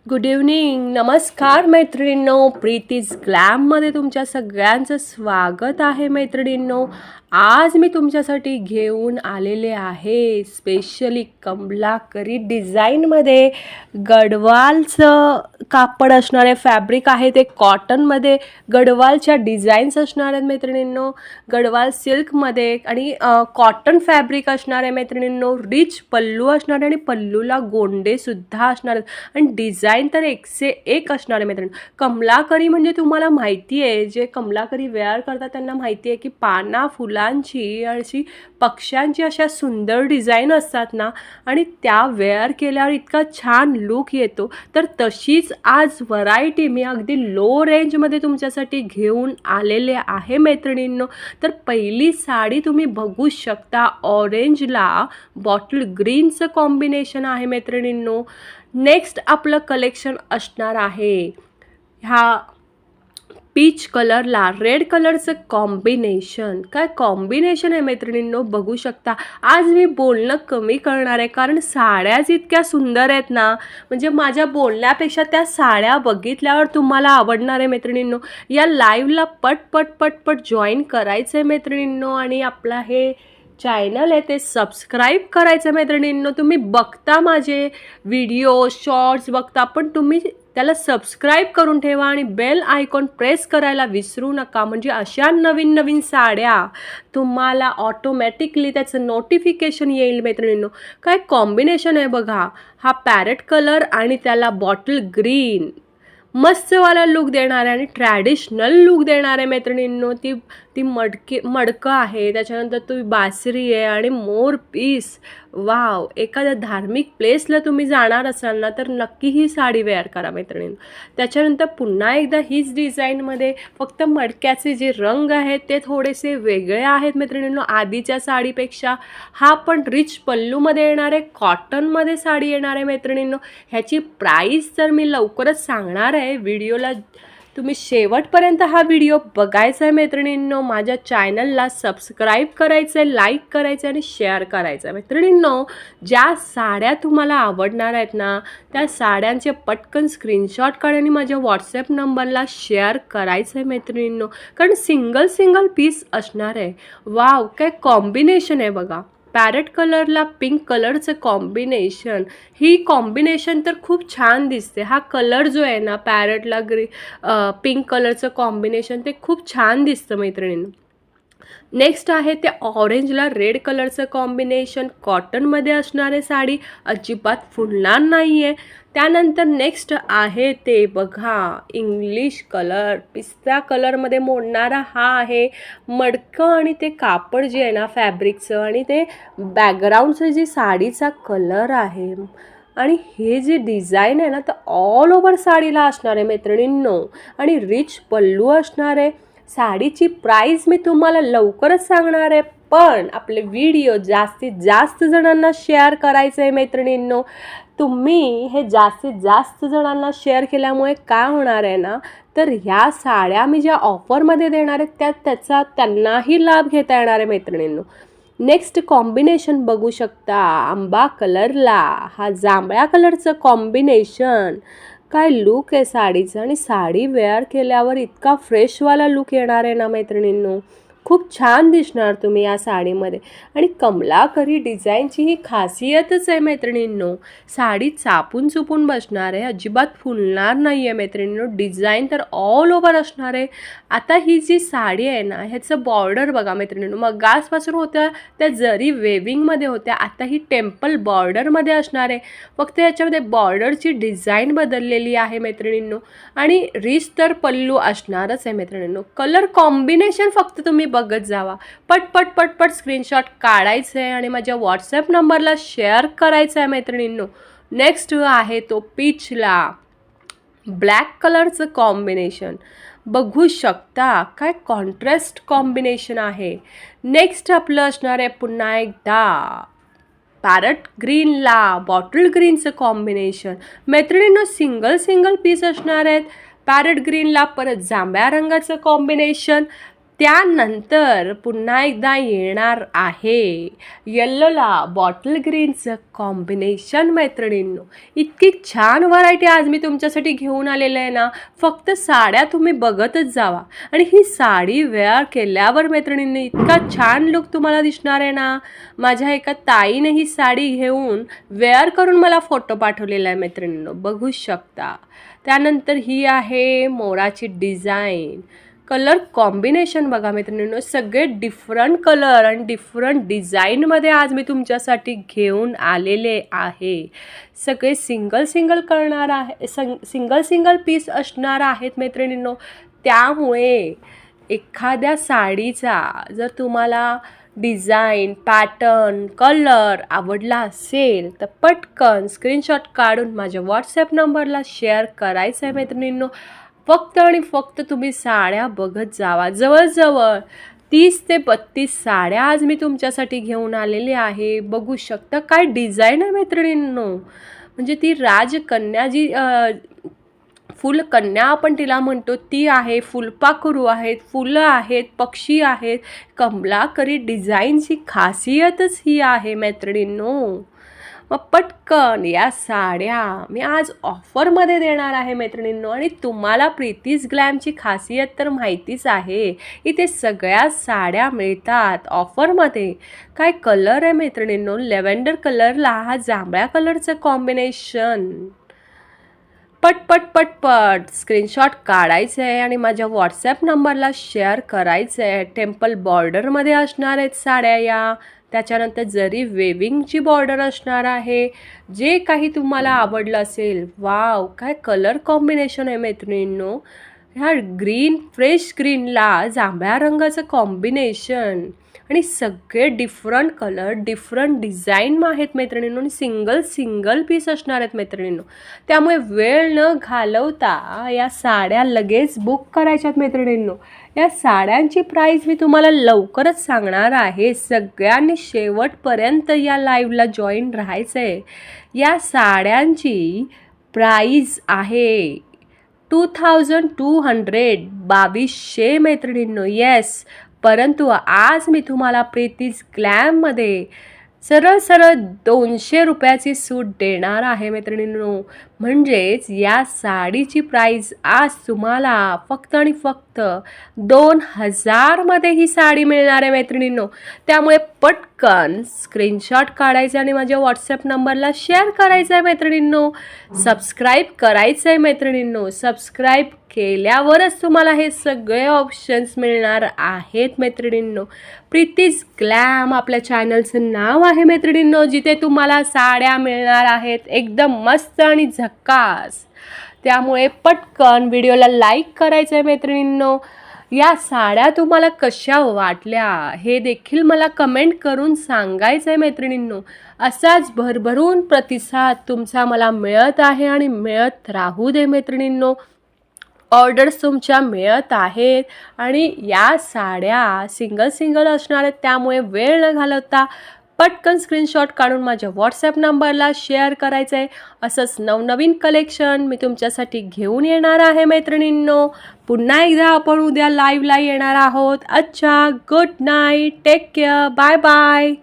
Good evening. नमस्कार मैत्रिणींनो. प्रीतीज ग्लॅममध्ये तुमच्या सगळ्यांचं स्वागत आहे मैत्रिणींनो. आज मी तुमच्यासाठी घेऊन आलेले आहे स्पेशली कमलाकरी डिझाईनमध्ये गडवालचं कापड असणार आहे. फॅब्रिक आहे ते कॉटनमध्ये गडवालच्या डिझाईन्स असणार आहेत मैत्रिणींनो. गडवाल सिल्कमध्ये आणि कॉटन फॅब्रिक असणार आहे मैत्रिणींनो. रिच पल्लू असणार आहे आणि पल्लूला गोंडेसुद्धा असणार आहेत आणि डिझाईन तर एकसे एक असणार आहे मैत्रिणी. कमलाकरी म्हणजे तुम्हाला माहिती आहे, जे कमलाकरी वेअर करतात त्यांना माहिती आहे की पाना फुलांची अशी पक्ष्यांची अशा सुंदर डिझाईन असतात ना, आणि त्या वेअर केल्यावर इतका छान लुक येतो. तर तशीच आज व्हरायटी मी अगदी लो रेंजमध्ये तुमच्यासाठी घेऊन आलेले आहे मैत्रिणींनो. तर पहिली साडी तुम्ही बघू शकता, ऑरेंजला बॉटल ग्रीनचं कॉम्बिनेशन आहे मैत्रिणींनो. नेक्स्ट आपलं कलेक्शन असणार आहे ह्या पीच कलरला रेड कलरचं कॉम्बिनेशन. काय कॉम्बिनेशन आहे मैत्रिणींनो, बघू शकता. आज मी बोलणं कमी करणार आहे कारण साड्याच इतक्या सुंदर आहेत ना, म्हणजे माझ्या बोलण्यापेक्षा त्या साड्या बघितल्यावर तुम्हाला आवडणार आहे मैत्रिणींनो. या लाईव्हला पट पट पट पट जॉईन करायचं आहे मैत्रिणींनो आणि आपला हे चॅनल आहे ते सबस्क्राईब करायचं मैत्रिणींनो. तुम्ही बघता माझे व्हिडिओ शॉर्ट्स बघता, पण तुम्ही त्याला सबस्क्राईब करून ठेवा आणि बेल आयकॉन प्रेस करायला विसरू नका, म्हणजे अशा नवीन नवीन साड्या तुम्हाला ऑटोमॅटिकली त्याचं नोटिफिकेशन येईल मैत्रिणींनो. काय कॉम्बिनेशन आहे बघा. हा पॅरेट कलर आणि त्याला बॉटल ग्रीन मस्तवाला लुक देणार आहे आणि ट्रॅडिशनल लुक देणार आहे मैत्रिणींनो. ती मडकं आहे, त्याच्यानंतर ती बासरी आहे आणि मोर पीस. वाव, एखाद्या धार्मिक प्लेसला तुम्ही जाणार असाल ना तर नक्की ही साडी वेअर करा मैत्रिणींनो. त्याच्यानंतर पुन्हा एकदा हीच डिझाईनमध्ये, फक्त मडक्याचे जे रंग आहेत ते थोडेसे वेगळे आहेत मैत्रिणींनो आधीच्या साडीपेक्षा. हा पण रिच पल्लूमध्ये येणार आहे, कॉटनमध्ये साडी येणार आहे मैत्रिणींनो. ह्याची प्राईस तर मी लवकरच सांगणार आहे. व्हिडिओला तुम्ही शेवटपर्यंत हा व्हिडिओ बघायचा आहे मैत्रिणींनो. माझ्या चॅनलला सबस्क्राईब करायचं आहे, लाईक करायचं आहे आणि शेअर करायचं आहे मैत्रिणींनो. ज्या साड्या तुम्हाला आवडणार आहेत ना, त्या साड्यांचे पटकन स्क्रीनशॉट काढा आणि माझ्या व्हॉट्सॲप नंबरला शेअर करायचं आहे मैत्रिणींनो, कारण सिंगल पीस असणार आहे. वाव, काय कॉम्बिनेशन आहे बघा. पॅरेट कलरला पिंक कलरचं कॉम्बिनेशन. ही कॉम्बिनेशन तर खूप छान दिसते. हा कलर जो आहे ना, पॅरेटला पिंक कलरचं कॉम्बिनेशन, ते खूप छान दिसतं मैत्रिणींनो. नेक्स्ट आहे ते ऑरेंजला रेड कलरचं कॉम्बिनेशन. कॉटनमध्ये असणारे साडी, अजिबात फुलणार नाही आहे. त्यानंतर नेक्स्ट आहे ते बघा, इंग्लिश कलर पिस्ता कलरमध्ये मोडणारा हा आहे मडकं आणि ते कापड जे आहे ना फॅब्रिकचं, आणि ते बॅकग्राऊंडचं जे साडीचा कलर आहे आणि हे जे डिझाईन आहे ना, तर ऑल ओव्हर साडीला असणार आहे मैत्रिणींनो आणि रिच पल्लू असणार आहे. साडीची प्राईस मी तुम्हाला लवकरच सांगणार आहे, पण आपले व्हिडिओ जास्तीत जास्त जणांना शेअर करायचं आहे मैत्रिणींनो. तुम्ही हे जास्तीत जास्त जणांना शेअर केल्यामुळे काय होणार आहे ना, तर ह्या साड्या मी ज्या ऑफरमध्ये देणार आहेत त्याचा त्यांनाही लाभ घेता येणार आहे मैत्रिणींनो. नेक्स्ट कॉम्बिनेशन बघू शकता, आंबा कलरला हा जांभळ्या कलरचं कॉम्बिनेशन. काय लुक आहे साडीचं, आणि साडी वेअर केल्यावर इतका फ्रेशवाला लुक येणार आहे ना मैत्रिणींनो. खूप छान दिसणार तुम्ही या साडीमध्ये. आणि कमलाकरी डिझाईनची ही खासियतच आहे मैत्रिणींनो, साडी चापून चुपून बसणार आहे, अजिबात फुलणार नाही आहे मैत्रिणींनो. डिझाईन तर ऑल ओव्हर असणार आहे. आता ही जी साडी आहे ना, ह्याचं बॉर्डर बघा मैत्रिणींनो, मग आजपासून होत्या त्या जरी वेविंगमध्ये होत्या, आता ही टेम्पल बॉर्डरमध्ये असणार आहे. फक्त याच्यामध्ये बॉर्डरची डिझाईन बदललेली आहे मैत्रिणींनो आणि रिच तर पल्लू असणारच आहे मैत्रिणींनो. कलर कॉम्बिनेशन फक्त तुम्ही बघत जावा. पट पट स्क्रीनशॉट काढायचं आहे आणि माझ्या व्हॉट्सॲप नंबरला शेअर करायचं आहे मैत्रिणींनो. नेक्स्ट आहे तो पीचला ब्लॅक कलरचं कॉम्बिनेशन. बघू शकता काय कॉन्ट्रास्ट कॉम्बिनेशन आहे. नेक्स्ट आपलं असणार आहे पुन्हा एकदा पॅरेट ग्रीनला बॉटल ग्रीनचं कॉम्बिनेशन. मैत्रिणींनो सिंगल पीस असणार आहेत. पॅरेट ग्रीनला परत जांभळ्या रंगाचं कॉम्बिनेशन, त्यानंतर पुन्हा एकदा येणार आहे येल्लोला बॉटल ग्रीनचं कॉम्बिनेशन मैत्रिणींनो. इतकी छान व्हरायटी आज मी तुमच्यासाठी घेऊन आलेलं आहे ना. फक्त साड्या तुम्ही बघतच जावा आणि ही साडी वेअर केल्यावर मैत्रिणींनो इतका छान लुक तुम्हाला दिसणार आहे ना. माझ्या एका ताईने ही साडी घेऊन वेअर करून मला फोटो पाठवलेला आहे मैत्रिणींनो, बघू शकता. त्यानंतर ही आहे मोराची डिझाईन. कलर कॉम्बिनेशन बघा मैत्रिणींनो, सगळे डिफरंट कलर आणि डिफरंट डिझाईनमध्ये आज मी तुमच्यासाठी घेऊन आलेले आहे. सगळे सिंगल करणार आहे, सिंगल पीस असणार आहेत मैत्रिणींनो. त्यामुळे एखाद्या साडीचा जर तुम्हाला डिझाईन, पॅटर्न, कलर आवडला असेल तर पटकन स्क्रीनशॉट काढून माझ्या व्हॉट्सॲप नंबरला शेअर करायचं आहे मैत्रिणींनो. फक्त आणि फक्त तुम्ही साड्या बघत जावा. जवळजवळ 30 ते 32 साड्या आज मी तुमच्यासाठी घेऊन आलेले आहे. बघू शकता काय डिझाईन आहे मैत्रिणींनो. म्हणजे ती राजकन्या जी फुलकन्या आपण तिला म्हणतो ती आहे. फुलपाखरू आहेत, फुलं आहेत, पक्षी आहेत. कमलाकरी डिझाईनची खासियतच ही आहे मैत्रिणींनो. मग पटकन या साड्या मी आज ऑफरमध्ये देणार आहे मैत्रिणींनो. आणि तुम्हाला प्रीतीज ग्लॅमची खासियत तर माहितीच आहे. इथे सगळ्या साड्या मिळतात ऑफरमध्ये. काय कलर आहे मैत्रिणींनो, लेव्हेंडर कलरला हा जांभळ्या कलरचं कॉम्बिनेशन. पट स्क्रीनशॉट काढायचं आहे आणि माझ्या व्हॉट्सॲप नंबरला शेअर करायचं आहे. टेम्पल बॉर्डरमध्ये असणार आहेत साड्या या. त्याच्यानंतर जरी वेविंगची बॉर्डर असणार आहे. जे काही तुम्हाला आवडलं असेल. वाव, काय कलर कॉम्बिनेशन आहे मैत्रिणींनो. ह्या ग्रीन, फ्रेश ग्रीनला जांभळ्या रंगाचं कॉम्बिनेशन आणि सगळे डिफरंट कलर, डिफरंट डिझाईन आहेत मैत्रिणींनो. आणि सिंगल पीस असणार आहेत मैत्रिणींनो. त्यामुळे वेळ न घालवता या साड्या लगेच बुक करायच्यात मैत्रिणींनो. या साड्यांची प्राईस मी तुम्हाला लवकरच सांगणार आहे. सगळ्यांनी शेवटपर्यंत या लाईव्हला जॉईन राहायचं आहे. या साड्यांची प्राईस आहे 2200, 2200 मैत्रिणींनो. येस, परंतु आज मी तुम्हाला प्रीतीज ग्लॅममध्ये सरळ 200 रुपयाची सूट देणार आहे मैत्रिणींनो. म्हणजेच या साडीची प्राईस आज तुम्हाला फक्त आणि फक्त 2000मध्ये ही साडी मिळणार आहे मैत्रिणींनो. त्यामुळे पटकन स्क्रीनशॉट काढायचा आणि माझ्या व्हॉट्सॲप नंबरला शेअर करायचा आहे मैत्रिणींनो. सबस्क्राईब करायचं आहे मैत्रिणींनो. सबस्क्राईब केल्यावरच तुम्हाला हे सगळे ऑप्शन्स मिळणार आहेत मैत्रिणींनो. प्रीतीज ग्लॅम आपल्या चॅनलचं नाव आहे मैत्रिणींनो, जिथे तुम्हाला साड्या मिळणार आहेत एकदम मस्त आणि झक्कास. त्यामुळे पटकन व्हिडिओला लाईक करायचं आहे मैत्रिणींनो. या साड्या तुम्हाला कशा वाटल्या हे देखील मला कमेंट करून सांगायचं आहे मैत्रिणींनो. असाच भरभरून प्रतिसाद तुमचा मला मिळत आहे आणि मिळत राहू दे मैत्रिणींनो. ऑर्डर्स तुमच्या मिळत आहेत आणि या साड्या सिंगल असणार आहेत. त्यामुळे वेळ न घालवता पटकन स्क्रीनशॉट काढून माझ्या व्हॉट्सॲप नंबरला शेअर करायचं आहे. असंच नवनवीन कलेक्शन मी तुमच्यासाठी घेऊन येणार आहे मैत्रिणींनो. पुन्हा एकदा आपण उद्या लाईव्हला येणार आहोत. अच्छा, good night, take care, bye bye.